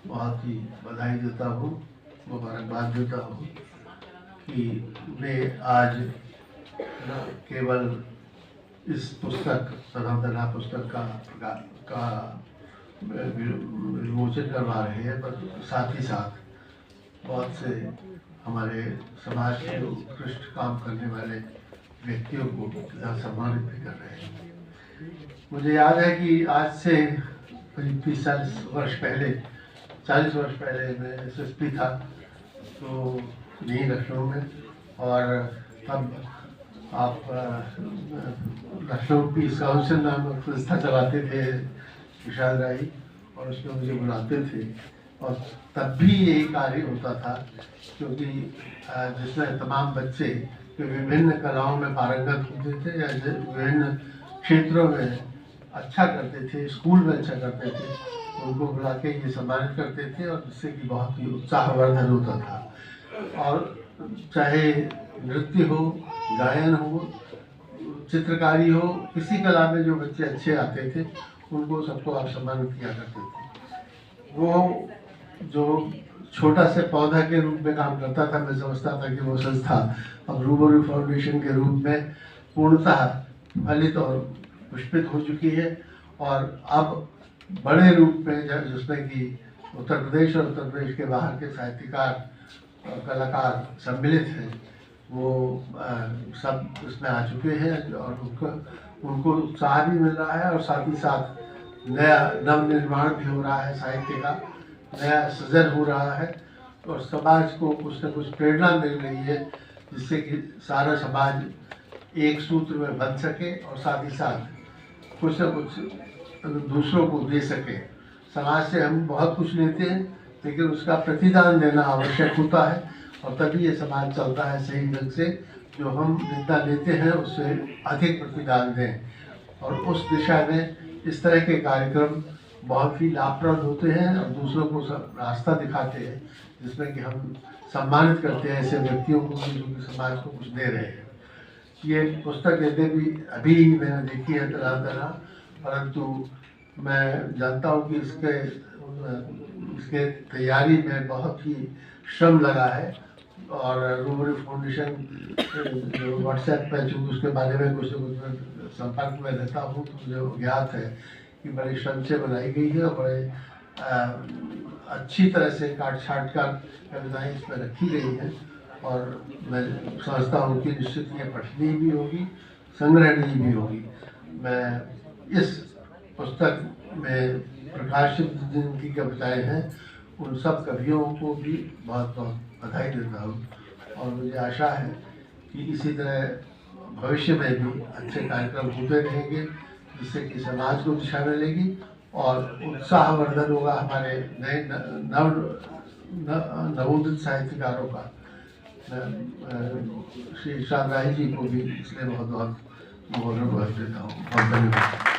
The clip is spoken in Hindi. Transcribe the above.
बहुत ही बधाई देता हूँ, मुबारकबाद देता हूँ कि वे आज न केवल इस पुस्तक तनातना पुस्तक का विमोचन करवा रहे हैं, पर साथ ही साथ बहुत से हमारे समाज के उत्कृष्ट काम करने वाले व्यक्तियों को सम्मानित भी कर रहे हैं। मुझे याद है कि आज से करीब 30-40 वर्ष पहले मैं एसएसपी था, तो यहीं लखनऊ में, और तब आप लखनऊ पीस काउंसिल नामक संस्था चलाते थे विशाल राही, और उसमें मुझे बुलाते थे, और तब भी यही कार्य होता था, क्योंकि जिसमें तमाम बच्चे जो विभिन्न कलाओं में पारंगत होते थे या विभिन्न क्षेत्रों में अच्छा करते थे, स्कूल में अच्छा करते थे, तो उनको बुला के ये सम्मानित करते थे, और जिससे कि बहुत ही उत्साहवर्धन होता था। और चाहे नृत्य हो, गायन हो, चित्रकारी हो, किसी कला में जो बच्चे अच्छे आते थे उनको सबको आप सम्मानित किया करते थे। वो जो छोटा से पौधा के रूप में काम करता था, मैं समझता था कि वो संस्था अब रूबरू फाउंडेशन के रूप में पूर्णतः फलित और पुष्पित हो चुकी है, और अब बड़े रूप में जिसमें कि उत्तर प्रदेश और उत्तर प्रदेश के बाहर के साहित्यकार और कलाकार सम्मिलित हैं, वो सब इसमें आ चुके हैं, और उनको उत्साह भी मिल रहा है, और साथ ही साथ नया नवनिर्माण भी हो रहा है, साहित्य का नया सृजन हो रहा है, और समाज को कुछ न कुछ प्रेरणा मिल रही है, जिससे कि सारा समाज एक सूत्र में बंध सके, और साथ ही साथ कुछ न कुछ दूसरों को दे सके। समाज से हम बहुत कुछ लेते हैं, लेकिन उसका प्रतिदान देना आवश्यक होता है, और तभी ये समाज चलता है सही ढंग से। जो हम जितना लेते हैं उससे अधिक प्रतिदान दें, और उस दिशा में इस तरह के कार्यक्रम बहुत ही लाभप्रद होते हैं, और दूसरों को रास्ता दिखाते हैं, जिसमें कि हम सम्मानित करते हैं ऐसे व्यक्तियों को जो कि समाज को कुछ दे रहे हैं। ये पुस्तक यद्यपि अभी मैंने देखी है तनातना, परंतु मैं जानता हूँ कि इसके तैयारी में बहुत ही श्रम लगा है, और रूबरू फाउंडेशन जो व्हाट्सएप पे चूँकि उसके बारे में कुछ न कुछ संपर्क में रहता हूँ, तो मुझे ज्ञात है कि बड़े श्रम से बनाई गई है, और बड़े अच्छी तरह से काट छाट कर कविताएँ इसमें रखी गई हैं, और मैं समझता हूँ कि निश्चित ये पठनीय भी होगी, संग्रहणीय भी होगी। मैं इस पुस्तक में प्रकाशित जिनकी कविताएँ हैं उन सब कवियों को भी बहुत बहुत बधाई देता हूँ, और मुझे आशा है कि इसी तरह भविष्य में भी अच्छे कार्यक्रम होते रहेंगे, जिससे कि समाज को दिशा मिलेगी और उत्साहवर्धन होगा हमारे नए नवोदित साहित्यकारों का। श्री विशाल राही जी को भी इसलिए बहुत बहुत मुबारकबाद देता हूँ। बहुत धन्यवाद।